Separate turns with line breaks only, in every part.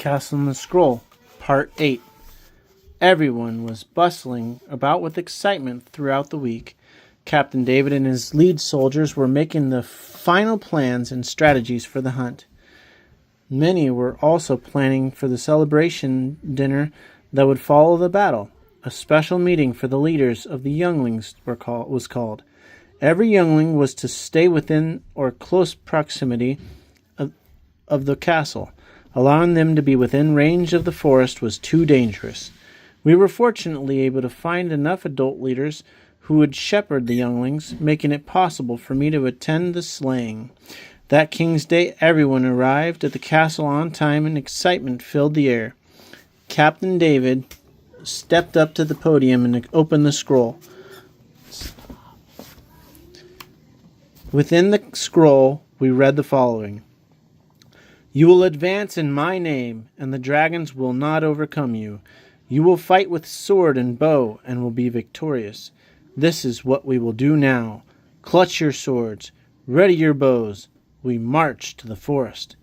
Castle and the Scroll, Part 8. Everyone was bustling about with excitement throughout the week. Captain David and his lead soldiers were making the final plans and strategies for the hunt. Many were also planning for the celebration dinner that would follow the battle. A special meeting for the leaders of the younglings was called. Every youngling was to stay within or close proximity of the castle. Allowing them to be within range of the forest was too dangerous. We were fortunately able to find enough adult leaders who would shepherd the younglings, making it possible for me to attend the slaying. That King's Day, everyone arrived at the castle on time and excitement filled the air. Captain David stepped up to the podium and opened the scroll. Within the scroll, we read the following. You will advance in my name, and the dragons will not overcome you. You will fight with sword and bow, and will be victorious. This is what we will do now. Clutch your swords. Ready your bows. We march to the forest.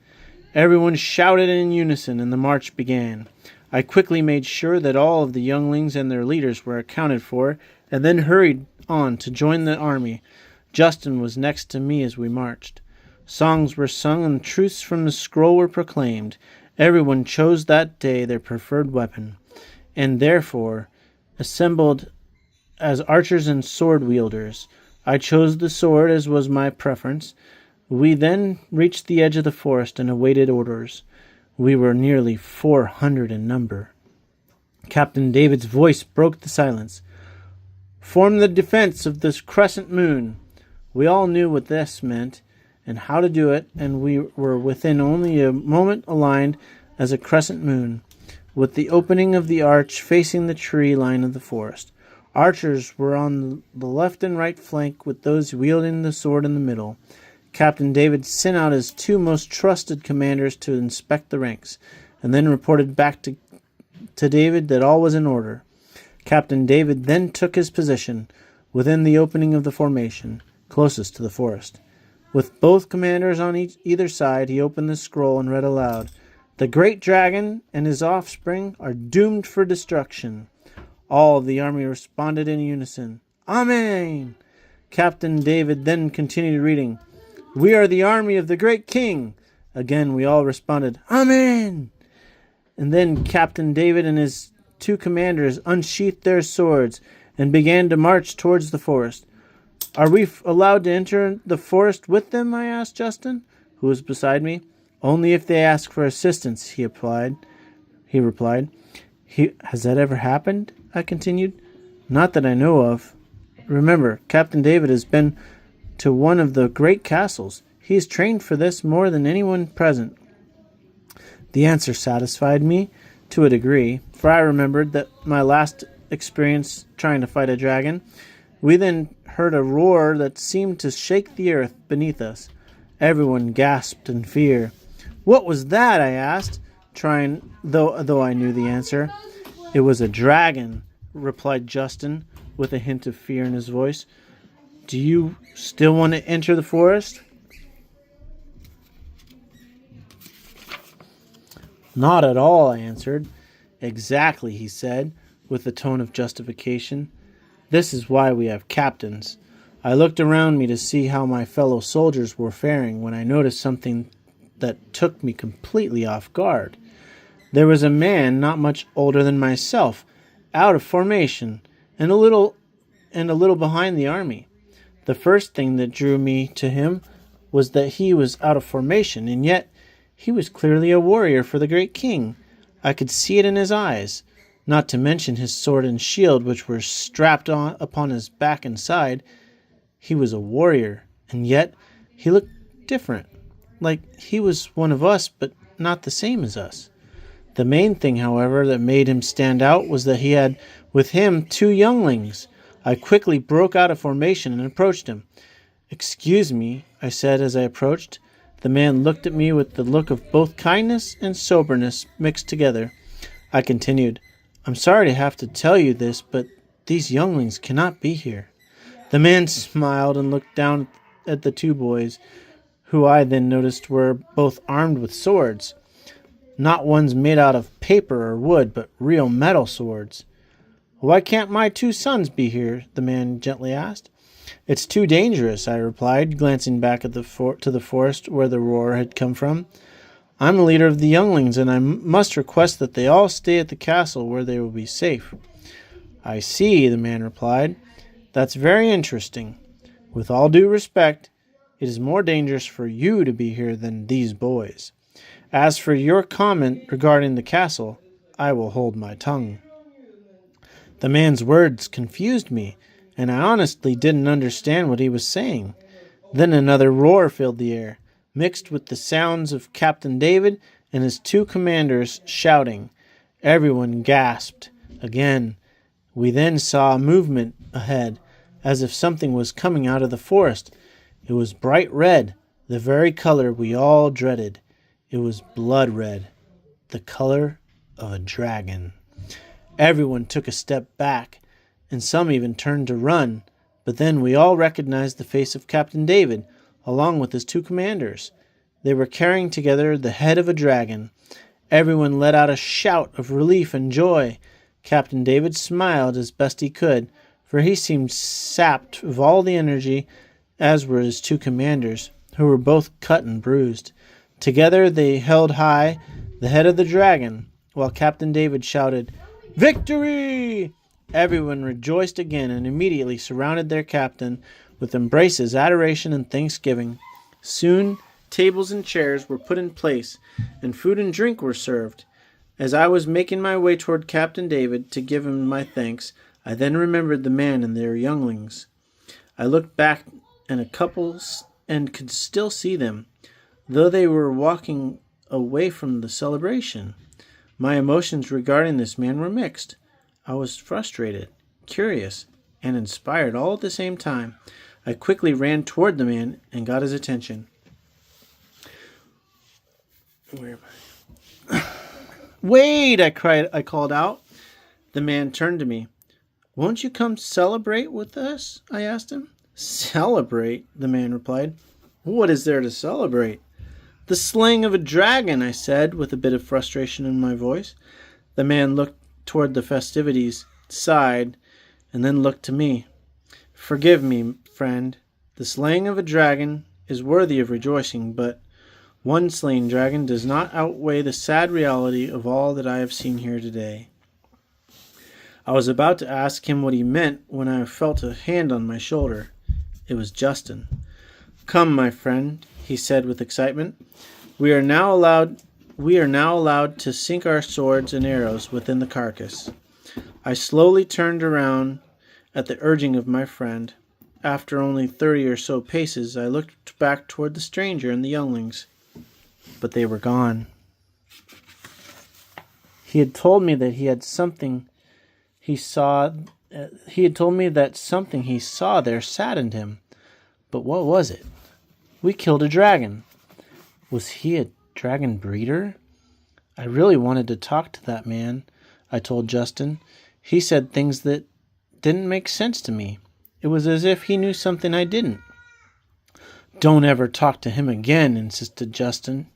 Everyone shouted in unison, and the march began. I quickly made sure that all of the younglings and their leaders were accounted for, and then hurried on to join the army. Justin was next to me as we marched. Songs were sung and truths from the scroll were proclaimed. Everyone chose that day their preferred weapon, and therefore assembled as archers and sword wielders. I chose the sword as was my preference. We then reached the edge of the forest and awaited orders. We were nearly 400 in number. Captain David's voice broke the silence. Form the defense of this crescent moon. We all knew what this meant and how to do it, and we were within only a moment aligned as a crescent moon, with the opening of the arch facing the tree line of the forest. Archers were on the left and right flank, with those wielding the sword in the middle. Captain David sent out his two most trusted commanders to inspect the ranks, and then reported back to David that all was in order. Captain David then took his position within the opening of the formation, closest to the forest. With both commanders on either side, he opened the scroll and read aloud, The great dragon and his offspring are doomed for destruction. All of the army responded in unison, Amen! Captain David then continued reading, We are the army of the great king. Again, we all responded, Amen! And then Captain David and his two commanders unsheathed their swords and began to march towards the forest. Are we allowed to enter the forest with them? I asked Justin, who was beside me. Only if they ask for assistance, he replied. Has that ever happened? I continued. Not that I know of. Remember, Captain David has been to one of the great castles. He is trained for this more than anyone present. The answer satisfied me to a degree, for I remembered that my last experience trying to fight a dragon. We then heard a roar that seemed to shake the earth beneath us. Everyone gasped in fear. What was that? I asked, trying, though I knew the answer. It was a dragon, replied Justin, with a hint of fear in his voice. Do you still want to enter the forest? Not at all, I answered. Exactly, he said, with a tone of justification. This is why we have captains. I looked around me to see how my fellow soldiers were faring when I noticed something that took me completely off guard. There was a man not much older than myself, out of formation, and a little behind the army. The first thing that drew me to him was that he was out of formation, and yet he was clearly a warrior for the great king. I could see it in his eyes. Not to mention his sword and shield, which were strapped on upon his back and side. He was a warrior, and yet he looked different, like he was one of us, but not the same as us. The main thing, however, that made him stand out was that he had with him two younglings. I quickly broke out of formation and approached him. Excuse me, I said as I approached. The man looked at me with the look of both kindness and soberness mixed together. I continued, I'm sorry to have to tell you this, but these younglings cannot be here. The man smiled and looked down at the two boys, who I then noticed were both armed with swords. not ones made out of paper or wood, but real metal swords. Why can't my 2 sons be here? The man gently asked. It's too dangerous, I replied, glancing back at to the forest where the roar had come from. I'm the leader of the younglings, and I must request that they all stay at the castle where they will be safe. I see, the man replied. That's very interesting. With all due respect, it is more dangerous for you to be here than these boys. As for your comment regarding the castle, I will hold my tongue. The man's words confused me, and I honestly didn't understand what he was saying. Then another roar filled the air, mixed with the sounds of Captain David and his 2 commanders shouting. Everyone gasped. Again, we then saw a movement ahead, as if something was coming out of the forest. It was bright red, the very color we all dreaded. It was blood red, the color of a dragon. Everyone took a step back, and some even turned to run, but then we all recognized the face of Captain David, along with his 2 commanders. They were carrying together the head of a dragon. Everyone let out a shout of relief and joy. Captain David smiled as best he could, for he seemed sapped of all the energy, as were his 2 commanders, who were both cut and bruised. Together they held high the head of the dragon, while Captain David shouted, "Victory!" Everyone rejoiced again and immediately surrounded their captain with embraces, adoration, and thanksgiving. Soon tables and chairs were put in place, and food and drink were served. As I was making my way toward Captain David to give him my thanks, I then remembered the man and their younglings. I looked back and could still see them, though they were walking away from the celebration. My emotions regarding this man were mixed. I was frustrated, curious, and inspired all at the same time. I quickly ran toward the man and got his attention. Where am I? Wait, I called out. The man turned to me. Won't you come celebrate with us? I asked him. Celebrate? The man replied. What is there to celebrate? The slaying of a dragon, I said, with a bit of frustration in my voice. The man looked toward the festivities, sighed, and then looked to me. Forgive me, friend. The slaying of a dragon is worthy of rejoicing, but one slain dragon does not outweigh the sad reality of all that I have seen here today. I was about to ask him what he meant when I felt a hand on my shoulder. It was Justin. Come, my friend, he said with excitement. We are now allowed to sink our swords and arrows within the carcass. I slowly turned around at the urging of my friend. After only 30 or so paces, I looked back toward the stranger and the younglings, but they were gone. He had told me that something he saw there saddened him. But what was it? We killed a dragon. Was he a dragon breeder? I really wanted to talk to that man, I told Justin. He said things that didn't make sense to me. It was as if he knew something I didn't. Don't ever talk to him again, insisted Justin,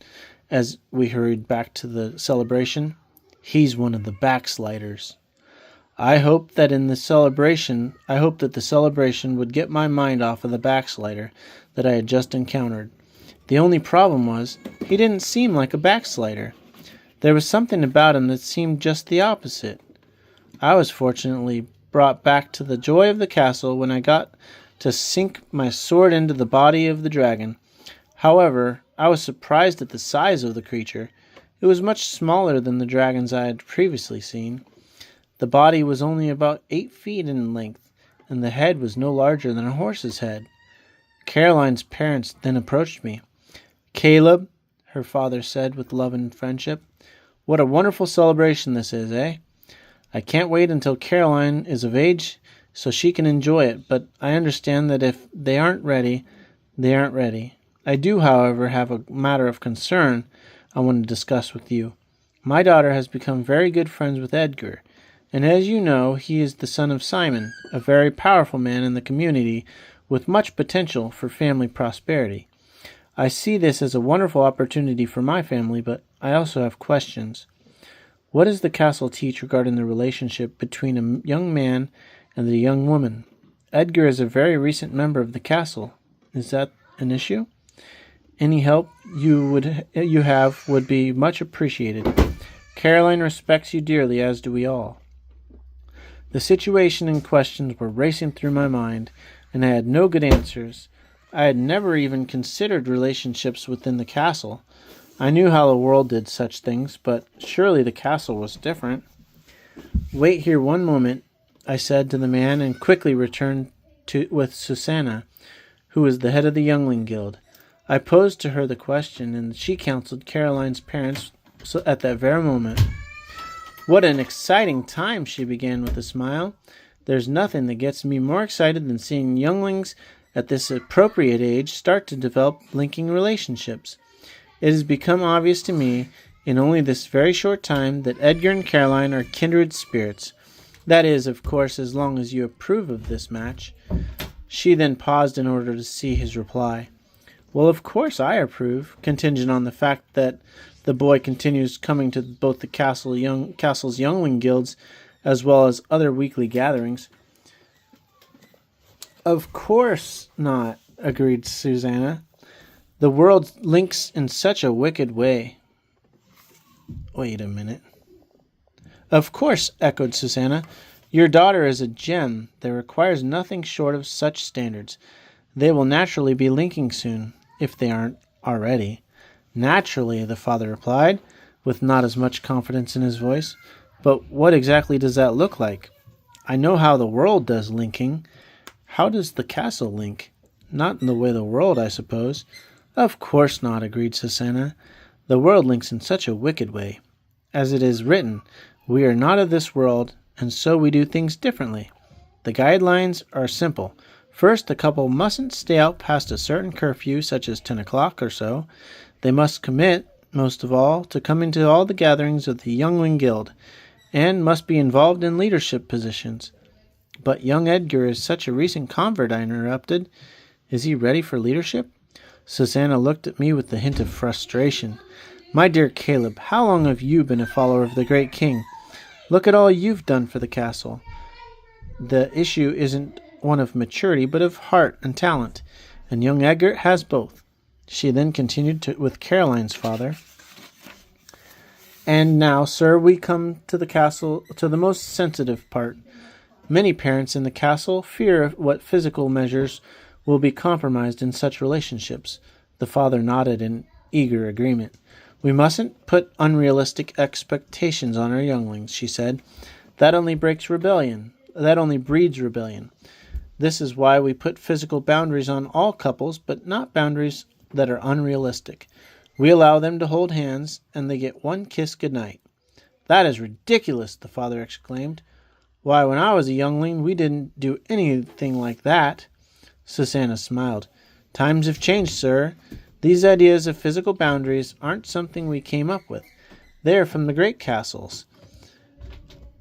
as we hurried back to the celebration. He's one of the backsliders. I hoped that the celebration would get my mind off of the backslider that I had just encountered. The only problem was, he didn't seem like a backslider. There was something about him that seemed just the opposite. I was fortunately brought back to the joy of the castle when I got to sink my sword into the body of the dragon. However, I was surprised at the size of the creature. It was much smaller than the dragons I had previously seen. The body was only about 8 feet in length, and the head was no larger than a horse's head. Caroline's parents then approached me. Caleb, her father said with love and friendship, what a wonderful celebration this is, eh? I can't wait until Caroline is of age so she can enjoy it, but I understand that if they aren't ready, they aren't ready. I do, however, have a matter of concern I want to discuss with you. My daughter has become very good friends with Edgar, and as you know, he is the son of Simon, a very powerful man in the community with much potential for family prosperity. I see this as a wonderful opportunity for my family, but I also have questions. What does the castle teach regarding the relationship between a young man and the young woman? Edgar is a very recent member of the castle. Is that an issue? Any help you have would be much appreciated. Caroline respects you dearly, as do we all. The situation and questions were racing through my mind, and I had no good answers. I had never even considered relationships within the castle. I knew how the world did such things, but surely the castle was different. Wait here one moment, I said to the man, and quickly returned with Susanna, who was the head of the Youngling Guild. I posed to her the question, and she counseled Caroline's parents at that very moment. What an exciting time, she began with a smile. There's nothing that gets me more excited than seeing younglings at this appropriate age start to develop linking relationships. It has become obvious to me in only this very short time that Edgar and Caroline are kindred spirits. That is, of course, as long as you approve of this match. She then paused in order to see his reply. Well, of course I approve, contingent on the fact that the boy continues coming to both the castle's youngling guilds as well as other weekly gatherings. Of course not, agreed Susanna. The world links in such a wicked way. Wait a minute. Of course, echoed Susanna. Your daughter is a gem that requires nothing short of such standards. They will naturally be linking soon, if they aren't already. Naturally, the father replied, with not as much confidence in his voice. But what exactly does that look like? I know how the world does linking. How does the castle link? Not in the way the world, I suppose. Of course not, agreed Susanna. The world links in such a wicked way. As it is written, we are not of this world, and so we do things differently. The guidelines are simple. First, the couple mustn't stay out past a certain curfew, such as 10 o'clock or so. They must commit, most of all, to coming to all the gatherings of the Youngling Guild, and must be involved in leadership positions. But young Edgar is such a recent convert, I interrupted. Is he ready for leadership? Susanna looked at me with a hint of frustration. My dear Caleb, how long have you been a follower of the great king? Look at all you've done for the castle. The issue isn't one of maturity, but of heart and talent, and young Edgar has both. She then continued with Caroline's father. And now, sir, we come to the castle, to the most sensitive part. Many parents in the castle fear what physical measures will be compromised in such relationships. The father nodded in eager agreement. We mustn't put unrealistic expectations on our younglings, she said. That only breeds rebellion. This is why we put physical boundaries on all couples, but not boundaries that are unrealistic. We allow them to hold hands, and they get one kiss goodnight. That is ridiculous, the father exclaimed. Why, when I was a youngling, we didn't do anything like that. Susanna smiled. Times have changed, sir. These ideas of physical boundaries aren't something we came up with. They are from the great castles.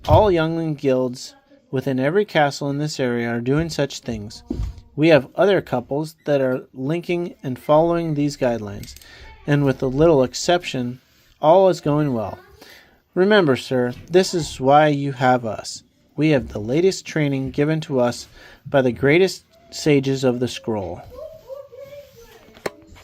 All youngling guilds within every castle in this area are doing such things. We have other couples that are linking and following these guidelines, and with a little exception, all is going well. Remember, sir, this is why you have us. We have the latest training given to us by the greatest sages of the scroll.